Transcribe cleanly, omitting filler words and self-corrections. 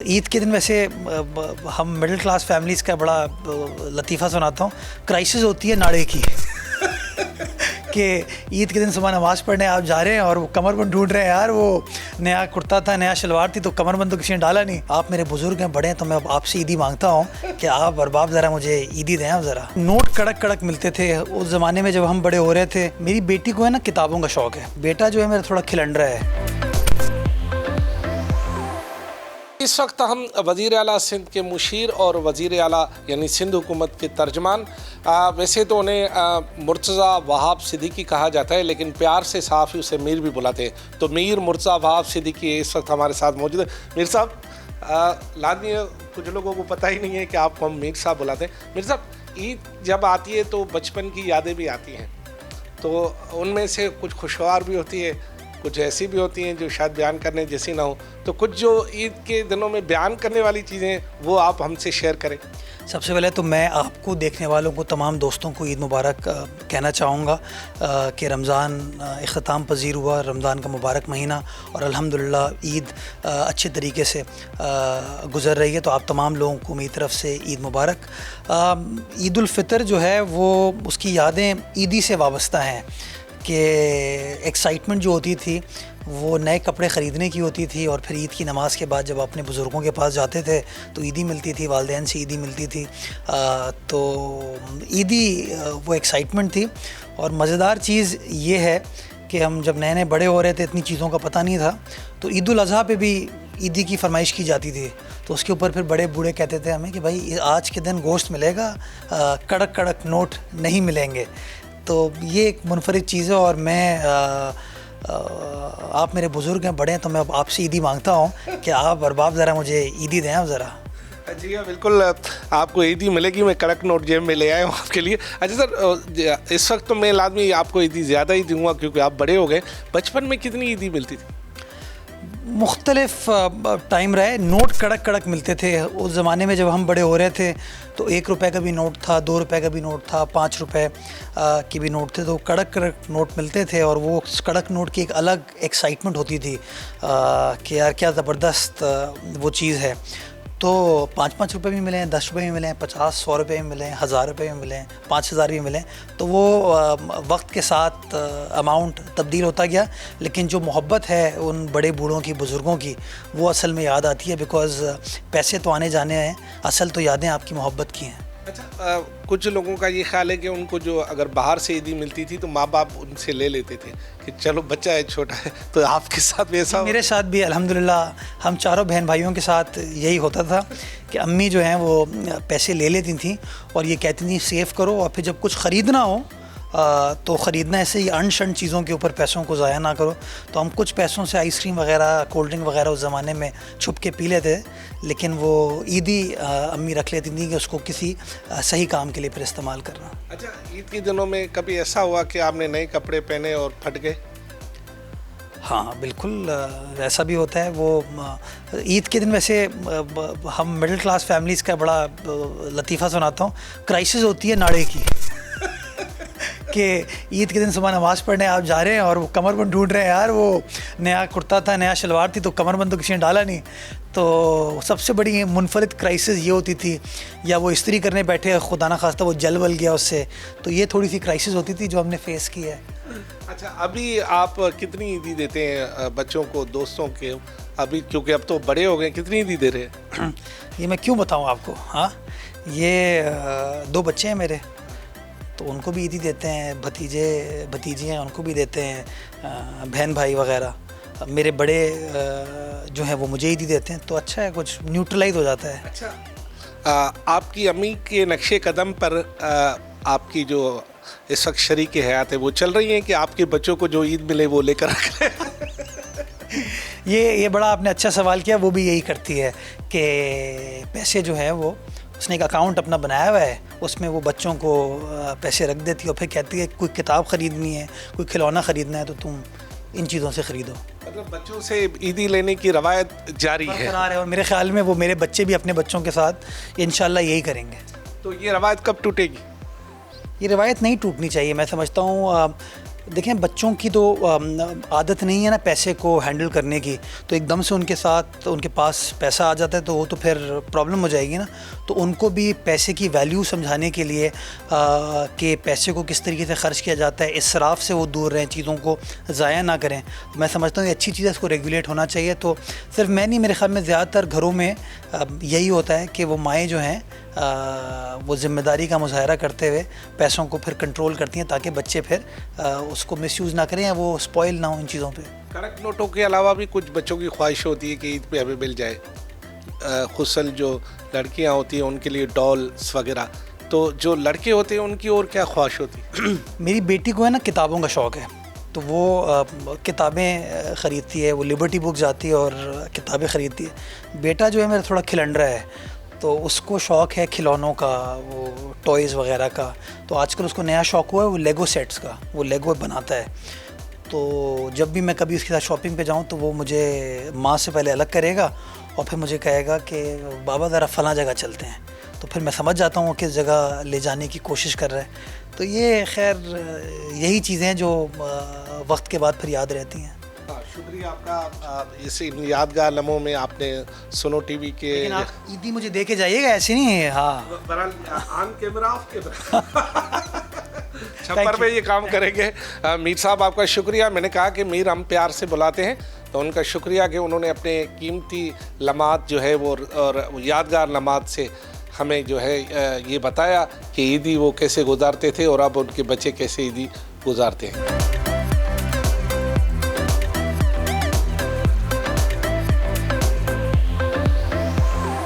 ईद के दिन वैसे हम मिडिल क्लास फैमिलीज़ का बड़ा लतीफ़ा सुनाता हूँ। क्राइसिस होती है नाड़े की कि ईद के दिन सुबह नमाज़ पढ़ने आप जा रहे हैं और वो कमरबंद ढूंढ रहे हैं। यार वो नया कुर्ता था, नया शलवार थी, तो कमरबंद तो किसी ने डाला नहीं। आप मेरे बुजुर्ग हैं, बड़े हैं, तो मैं आपसे ईदी मांगता हूँ कि आप अरबाब ज़रा मुझे ईदी दें। आप ज़रा नोट कड़क कड़क मिलते थे उस ज़माने में जब हम बड़े हो रहे थे। मेरी बेटी को है ना किताबों का शौक़ है। बेटा जो है मेरा थोड़ा खिलंडरा है। इस वक्त हम वज़ीर आला सिंध के मुशीर और वज़ीर आला यानी सिंध हुकूमत के तर्जमान, वैसे तो उन्हें मुर्तज़ा वहाब सिद्दीकी कहा जाता है, लेकिन प्यार से साफ़ ही उसे मीर भी बुलाते हैं। तो मीर मुर्तज़ा वहाब सिद्दीकी इस वक्त हमारे साथ मौजूद है। मीर साहब, लाजमी कुछ लोगों को पता ही नहीं है कि आपको हम मीर साहब बुलाते हैं। मीर साहब, ईद जब आती है तो बचपन की यादें भी आती हैं, तो उनमें से कुछ खुशगवार भी होती है, कुछ ऐसी भी होती हैं जो शायद बयान करने जैसी ना हो। तो कुछ जो ईद के दिनों में बयान करने वाली चीज़ें वो आप हमसे शेयर करें। सबसे पहले तो मैं आपको, देखने वालों को, तमाम दोस्तों को ईद मुबारक कहना चाहूँगा कि रमज़ान इख्तिताम पजीर हुआ, रमज़ान का मुबारक महीना, और अल्हम्दुलिल्लाह ईद अच्छे तरीके से गुज़र रही है। तो आप तमाम लोगों को मेरी तरफ़ से ईद मुबारक। ईद उल फ़ितर जो है वो, उसकी यादें ईदी से वाबस्ता हैं कि एक्साइटमेंट जो होती थी वो नए कपड़े ख़रीदने की होती थी, और फिर ईद की नमाज़ के बाद जब अपने बुज़ुर्गों के पास जाते थे तो ईदी मिलती थी, वालिदैन से ईदी मिलती थी। तो ईदी वो एक्साइटमेंट थी। और मज़ेदार चीज़ ये है कि हम जब नए नए बड़े हो रहे थे, इतनी चीज़ों का पता नहीं था, तो ईद उल अज़हा पे भी ईदी की फरमाइश की जाती थी। तो उसके ऊपर फिर बड़े बूढ़े कहते थे हमें कि भाई आज के दिन गोश्त मिलेगा, कड़क कड़क नोट नहीं मिलेंगे। तो ये एक मुनफरिद चीज़ है। और मैं आप मेरे बुज़ुर्ग हैं, बड़े हैं, तो मैं आपसे ईदी मांगता हूँ कि आप अरबाब ज़रा मुझे ईदी दें। आप ज़रा। जी हाँ, बिल्कुल आपको ईदी मिलेगी। मैं कड़क नोट जेब में ले आया हूँ आपके लिए। अच्छा सर, इस वक्त तो मैं लाजमी आपको ईदी ज़्यादा ही दूँगा क्योंकि आप बड़े हो गए। बचपन में कितनी ईदी मिलती थी? मुख्तलिफ टाइम रहे, नोट कड़क कड़क मिलते थे उस ज़माने में जब हम बड़े हो रहे थे। तो 1 रुपये का भी नोट था, 2 रुपये का भी नोट था, 5 रुपये के भी नोट थे। तो कड़क कड़क नोट मिलते थे, और वो कड़क नोट की एक अलग एक्साइटमेंट होती थी कि यार क्या ज़बरदस्त वो चीज़ है। तो 5-5 रुपये भी मिले हैं, 10 रुपये भी मिले हैं, 50-100 रुपये भी मिले हैं, 1000 रुपये भी मिले हैं, 5000 भी मिले हैं। तो वो वक्त के साथ अमाउंट तब्दील होता गया, लेकिन जो मोहब्बत है उन बड़े बूढ़ों की, बुज़ुर्गों की, वो असल में याद आती है। बिकॉज़ पैसे तो आने जाने हैं, असल तो यादें आपकी मोहब्बत की हैं। अच्छा, कुछ लोगों का ये ख्याल है कि उनको जो अगर बाहर से ईदी मिलती थी तो माँ बाप उनसे ले लेते थे कि चलो बच्चा है, छोटा है। तो आपके साथ भी ऐसा? मेरे साथ भी अल्हम्दुलिल्लाह हम चारों बहन भाइयों के साथ यही होता था कि अम्मी जो हैं वो पैसे ले लेती थी और ये कहती थी सेव करो, और फिर जब कुछ ख़रीदना हो तो ख़रीदना, ऐसे ही अनशन चीज़ों के ऊपर पैसों को ज़ाया ना करो। तो हम कुछ पैसों से आइसक्रीम वगैरह, कोल्ड ड्रिंक वगैरह उस ज़माने में छुप के पी लेते, लेकिन वो ईदी अम्मी रख लेती थी कि उसको किसी सही काम के लिए फिर इस्तेमाल करना। अच्छा, ईद के दिनों में कभी ऐसा हुआ कि आपने नए कपड़े पहने और फट गए? हाँ बिल्कुल, ऐसा भी होता है। वो ईद के दिन वैसे हम मिडिल क्लास फैमिलीज़ का बड़ा लतीफ़ा सुनाता हूँ। क्राइसिस होती है नाड़े की कि ईद के दिन सुबह नमाज़ पढ़ने आप जा रहे हैं और वो कमरबंद ढूंढ रहे हैं। यार वो नया कुर्ता था, नया शलवार थी, तो कमरबंद तो किसी ने डाला नहीं। तो सबसे बड़ी मुनफरिद क्राइसिस ये होती थी, या वो इस्त्री करने बैठे, खुदा ना खास्ता वो जल वल गया उससे, तो ये थोड़ी सी क्राइसिस होती थी जो हमने फेस की है। अच्छा, अभी आप कितनी ईदी देते हैं बच्चों को, दोस्तों के? अभी क्योंकि अब तो बड़े हो गए, कितनी ईदी दे रहे हैं? ये मैं क्यों बताऊँ आपको? हाँ, ये 2 बच्चे हैं मेरे, तो उनको भी ईदी देते हैं, भतीजे हैं उनको भी देते हैं, बहन भाई वगैरह। मेरे बड़े जो हैं वो मुझे ईदी देते हैं। तो अच्छा है, कुछ न्यूट्रलाइज हो जाता है। अच्छा, आपकी अम्मी के नक्शे कदम पर आपकी जो इस वक्त शरीक हयात है वो चल रही हैं कि आपके बच्चों को जो ईद मिले वो लेकर आ करें? ये बड़ा आपने अच्छा सवाल किया। वो भी यही करती है कि पैसे जो है वो, उसने एक अकाउंट अपना बनाया हुआ है, उसमें वो बच्चों को पैसे रख देती है, और फिर कहती है कोई किताब ख़रीदनी है, कोई खिलौना ख़रीदना है, तो तुम इन चीज़ों से ख़रीदो। मतलब बच्चों से ईदी लेने की रवायत जारी है। और मेरे ख्याल में वो मेरे बच्चे भी अपने बच्चों के साथ इंशाल्लाह यही करेंगे। तो ये रवायत कब टूटेगी? ये रवायत नहीं टूटनी चाहिए। मैं समझता हूँ देखें, बच्चों की तो आदत नहीं है ना पैसे को हैंडल करने की, तो एकदम से उनके साथ उनके पास पैसा आ जाता है तो वो तो फिर प्रॉब्लम हो जाएगी ना। तो उनको भी पैसे की वैल्यू समझाने के लिए कि पैसे को किस तरीके से ख़र्च किया जाता है, इसराफ से वो दूर रहें, चीज़ों को ज़ाया ना करें। तो मैं समझता हूँ ये अच्छी चीज़ है, इसको रेगुलेट होना चाहिए। तो सिर्फ मैं नहीं, मेरे ख्याल में ज़्यादातर घरों में यही होता है कि वो माएँ जो हैं वो ज़िम्मेदारी का मुज़ाहरा करते हुए पैसों को फिर कंट्रोल करती हैं ताकि बच्चे फिर उसको मिसयूज़ ना करें या वो स्पॉइल ना हो इन चीज़ों पे। करंट नोटों के अलावा भी कुछ बच्चों की ख्वाहिश होती है कि ईद पे हमें मिल जाए, खुसल जो लड़कियां होती हैं उनके लिए डॉल्स वगैरह, तो जो लड़के होते हैं उनकी और क्या ख्वाहिश होती है? मेरी बेटी को है ना किताबों का शौक़ है, तो वो किताबें ख़रीदती है, वो लिबर्टी बुक जाती है और किताबें ख़रीदती है। बेटा जो है मेरा थोड़ा खिलंडरा है, तो उसको शौक़ है खिलौनों का, वो टॉयज़ वगैरह का। तो आजकल उसको नया शौक़ हुआ है वो लेगो सेट्स का, वो लेगो बनाता है। तो जब भी मैं कभी उसके साथ शॉपिंग पे जाऊँ तो वो मुझे माँ से पहले अलग करेगा और फिर मुझे कहेगा कि बाबा ज़रा फ़लाँ जगह चलते हैं। तो फिर मैं समझ जाता हूँ किस जगह ले जाने की कोशिश कर रहा है। तो ये खैर यही चीज़ें हैं जो वक्त के बाद फिर याद रहती हैं। शुक्रिया आपका, इस इन यादगार लम्हों में आपने सुनो टीवी के, लेकिन आप ईदी मुझे दे के जाइएगा, ऐसे नहीं है। हाँ, ऑन कैमरा ऑफ कैमरा छप्पर पे ये काम करेंगे। मीर साहब आपका शुक्रिया। मैंने कहा कि मीर हम प्यार से बुलाते हैं, तो उनका शुक्रिया कि उन्होंने अपने कीमती लम्हात जो है वो और यादगार लम्हात से हमें जो है ये बताया कि ईदी वो कैसे गुजारते थे और अब उनके बच्चे कैसे ईदी गुजारते हैं।